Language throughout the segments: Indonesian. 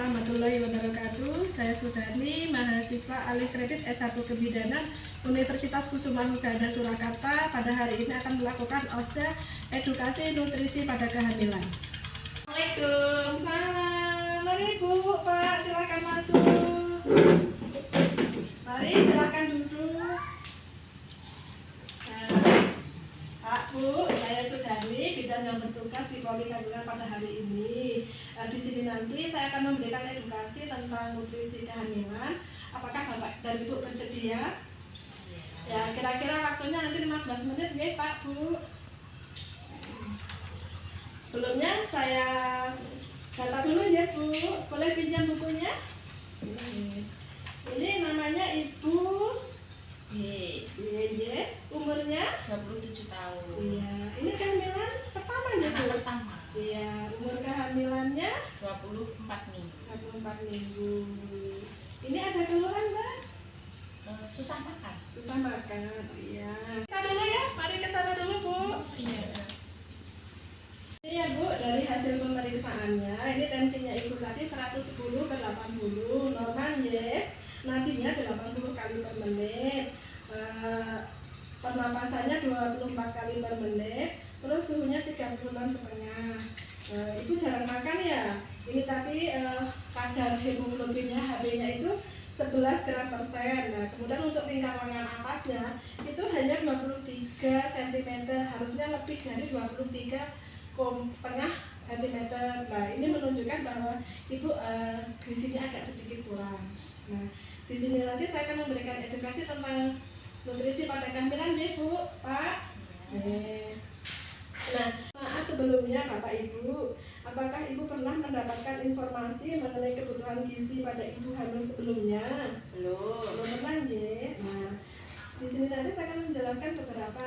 warahmatullahi wabarakatuh. Saya Sudani, mahasiswa alih kredit S1 Kebidanan Universitas Kusuma Husada Surakarta. Pada hari ini akan melakukan OSCE edukasi nutrisi pada kehamilan. Assalamualaikum. Salam. Mari Bu, Pak, silakan masuk. Mari silakan duduk. Pak, Bu, saya Sudani, bidan yang bertugas di Poli Kandungan pada hari ini. Di sini nanti saya akan memberikan edukasi tentang nutrisi kehamilan. Apakah Bapak dan Ibu bersedia? Ya, kira-kira waktunya nanti 15 menit ya Pak, Bu. Sebelumnya saya data dulu ya Bu. Boleh pinjam bukunya? Ini namanya Ibu umurnya 27 tahun. Iya, ini kehamilan pertama ya Bu? Pertama. Iya, umur kehamilannya 24 minggu. 24 minggu. Ini ada keluhan Mbak? Susah makan. Susah makan, iya. Kita dulu ya, mari ke sana dulu Bu. Iya. Ini ya Bu, dari hasil pemeriksaannya, ini tensinya Ibu tadi 110/80, normal ya. Nadinya 80 kali per menit. Pernapasannya 24 kali per menit. Terus suhunya 36,5. Ibu jarang makan ya. Ini tadi kadar hemoglobinnya HB-nya itu 11 gram per sen. Nah, kemudian untuk tingkat lengan atasnya itu hanya 23 cm. Harusnya lebih dari 23,5 cm. Nah, ini menunjukkan bahwa Ibu gizinya agak sedikit kurang. Nah, di sini nanti saya akan memberikan edukasi tentang nutrisi pada kehamilan ya Bu, Pak. Nah, maaf sebelumnya Bapak Ibu, apakah Ibu pernah mendapatkan informasi mengenai kebutuhan gizi pada ibu hamil sebelumnya? Belum pernah ya. Nah, di sini nanti saya akan menjelaskan beberapa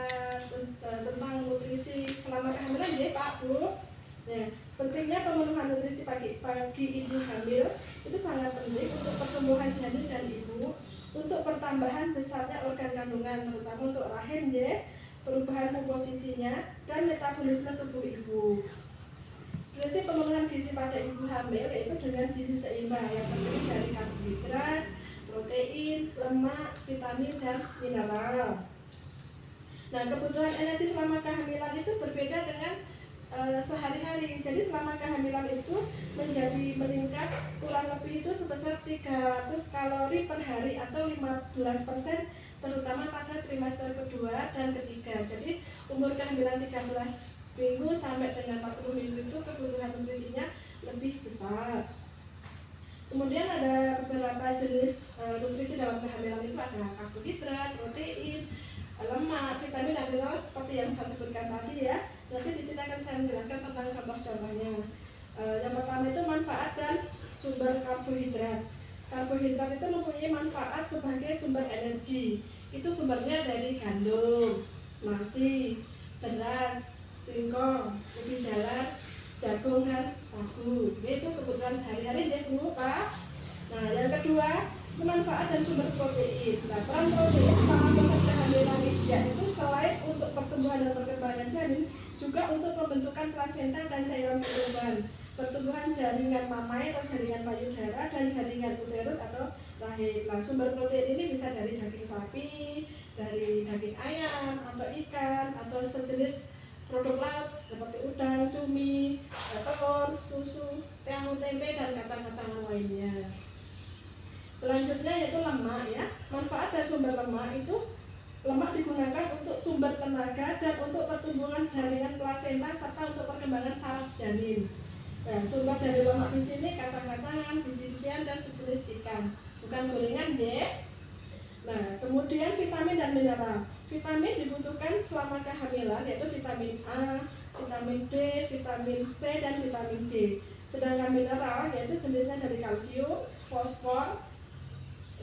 tentang nutrisi selama kehamilan ya Pak Bu. Nah, pentingnya pemenuhan nutrisi bagi ibu hamil itu sangat penting untuk pertumbuhan janin dan ibu, untuk pertambahan besarnya organ kandungan, terutama untuk rahim ya, perubahan komposisinya, dan metabolisme tubuh ibu. Prinsip pemenuhan gizi pada ibu hamil yaitu dengan gizi seimbang yang terdiri dari karbohidrat, protein, lemak, vitamin, dan mineral. Nah, kebutuhan energi selama kehamilan itu berbeda dengan sehari-hari. Jadi selama kehamilan itu meningkat kurang lebih itu sebesar 300 kalori per hari atau 15%, terutama pada trimester kedua dan ketiga. Jadi umur kehamilan 13 minggu sampai dengan 40 minggu itu kebutuhan nutrisinya lebih besar. Kemudian ada beberapa jenis nutrisi dalam kehamilan itu ada karbohidrat, protein, lemak, vitamin, dan mineral seperti yang saya sebutkan tadi ya. Nanti di sini akan saya menjelaskan tentang contoh-contohnya. Yang pertama itu manfaat dan sumber karbohidrat. Karbohidrat itu mempunyai manfaat sebagai sumber energi. Itu sumbernya dari gandum, nasi, beras, singkong, ubi jalar, jagung, dan sagu. Itu kebutuhan sehari-hari ya Bu, Pak. Nah, yang kedua, manfaat dan sumber protein. Nah, peran protein selama proses kehamilan yaitu selain untuk pertumbuhan dan perkembangan janin, juga untuk pembentukan plasenta dan cairan kandungan, pertumbuhan jaringan mamai atau jaringan payudara, dan jaringan uterus atau rahim. Nah, sumber protein ini bisa dari daging sapi, dari daging ayam atau ikan, atau sejenis produk laut seperti udang, cumi, telur, susu, tahu tempe, dan kacang-kacangan lainnya. Selanjutnya yaitu lemak ya. Manfaat dan sumber lemak itu, lemak digunakan untuk sumber tenaga dan untuk pertumbuhan jaringan plasenta serta untuk perkembangan saraf janin. Nah, sumber dari lemak di sini kacang-kacangan, biji-bijian, dan sejenis ikan, bukan gorengan ya. Nah, kemudian vitamin dan mineral. Vitamin dibutuhkan selama kehamilan yaitu vitamin A, vitamin B, vitamin C, dan vitamin D. Sedangkan mineral yaitu jenisnya dari kalsium, fosfor,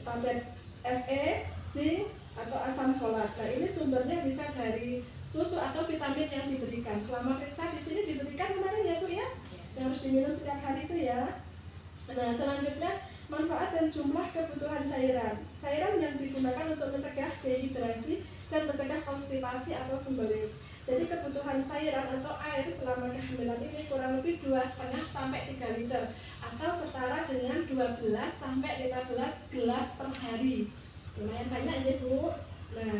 tablet Fe, zinc, atau asam folat. Nah, ini sumbernya bisa dari susu atau vitamin yang diberikan. Selama periksa di sini diberikan kemarin ya Bu ya, yang harus diminum setiap hari itu ya. Nah, selanjutnya manfaat dan jumlah kebutuhan cairan. Cairan yang digunakan untuk mencegah dehidrasi dan mencegah konstipasi atau sembelit. Jadi kebutuhan cairan atau air selama kehamilan ini kurang lebih 2,5 sampai 3 liter atau setara dengan 12 sampai 15 gelas per hari. Lumayan banyak ya Bu. Nah,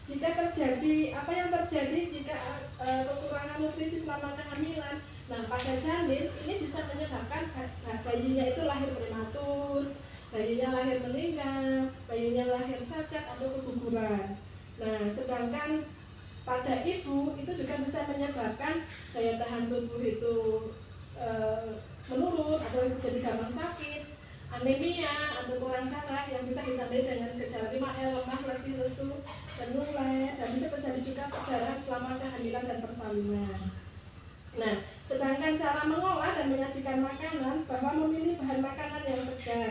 jika terjadi apa yang terjadi jika kekurangan nutrisi selama kehamilan, nah pada janin ini bisa menyebabkan bayinya itu lahir prematur, bayinya lahir meninggal, bayinya lahir cacat atau keguguran. Nah, sedangkan pada ibu itu juga bisa menyebabkan daya tahan tubuh itu menurun atau jadi gampang sakit, anemia atau kurang darah yang bisa ditandai dengan gejala 5L, lemah, letih, lesu, dan mulai, dan bisa terjadi juga perdarahan selama kehamilan dan persalinan. Nah, sedangkan cara mengolah dan menyajikan makanan bahwa memilih bahan makanan yang segar.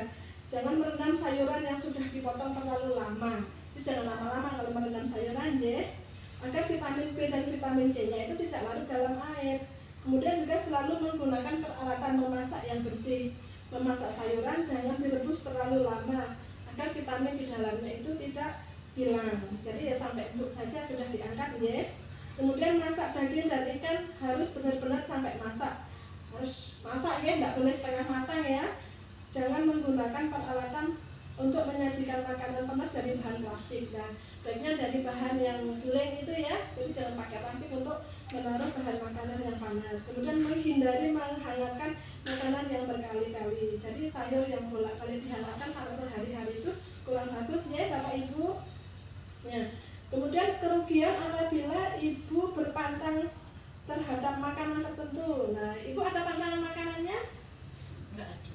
Jangan merendam sayuran yang sudah dipotong terlalu lama. Itu jangan lama-lama kalau merendam sayuran ya. Agar vitamin B dan vitamin C-nya itu tidak larut dalam air. Kemudian juga selalu menggunakan peralatan memasak yang bersih. Memasak sayuran jangan direbus terlalu lama agar vitamin di dalamnya itu tidak hilang. Jadi ya sampai empuk saja sudah diangkat ya. Kemudian masak daging dan ikan harus benar-benar sampai masak. Harus masak ya, tidak boleh setengah matang ya. Jangan menggunakan peralatan untuk menyajikan makanan panas dari bahan plastik. Nah, baiknya dari bahan yang beling itu ya. Jadi jangan pakai plastik untuk menaruh bahan makanan yang panas. Kemudian menghindari menghangatkan makanan yang berkali-kali. Jadi sayur yang bolak-balik dihangatkan sampai berhari-hari itu kurang bagus ya Bapak Ibu. Ya. Kemudian kerugian apabila ibu berpantang terhadap makanan tertentu. Nah, ibu ada pantangan makanannya?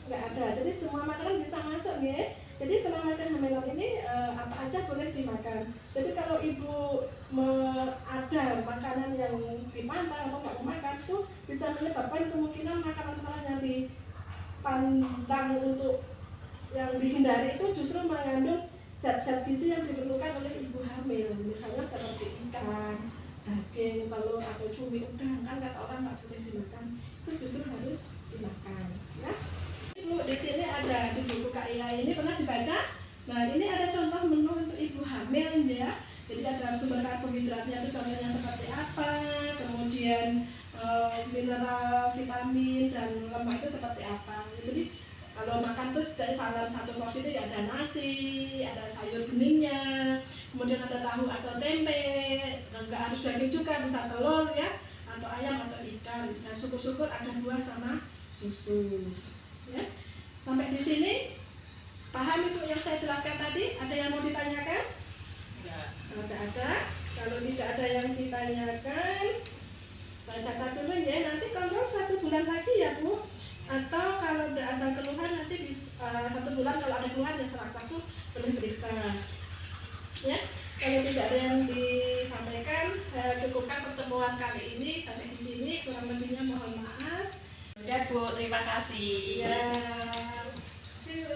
Nggak ada. Jadi semua makanan bisa masuk ya. Jadi selama kehamilan ini apa aja boleh dimakan. Jadi kalau ibu ada makanan yang dipantang atau nggak makan itu bisa menyebabkan kemungkinan makanan-makanan yang dipantang untuk yang dihindari itu justru mengandung zat-zat gizi yang diperlukan oleh ibu hamil. Misalnya seperti ikan, daging, telur atau cumi, udang kan kata orang nggak boleh dimakan. Itu justru harus dimakan. Ya. Bu, di sini ada di buku KIA ini pernah dibaca. Nah, ini ada contoh menu untuk ibu hamil ya. Jadi ada sumber karbohidratnya itu contohnya seperti apa, kemudian mineral, vitamin dan lemak itu seperti apa. Jadi kalau makan tuh dari dalam satu porsi itu ada nasi, ada sayur beningnya, kemudian ada tahu atau tempe, nggak harus daging juga, bisa telur ya, atau ayam atau ikan. Dan syukur-syukur ada buah sama susu. Ya. Sampai di sini paham itu yang saya jelaskan tadi? Ada yang mau ditanyakan? Tidak ada. Kalau tidak ada yang ditanyakan, saya catat dulu ya. Nanti kontrol 1 bulan lagi ya Bu. Atau kalau tidak ada keluhan nanti bisa 1 bulan kalau ada keluhan ya waktu boleh periksa. Ya. Kalau tidak ada yang disampaikan, saya cukupkan pertemuan kali ini sampai di sini. Kurang lebihnya mohon maaf. Udah Bu, terima kasih. Ya. See you.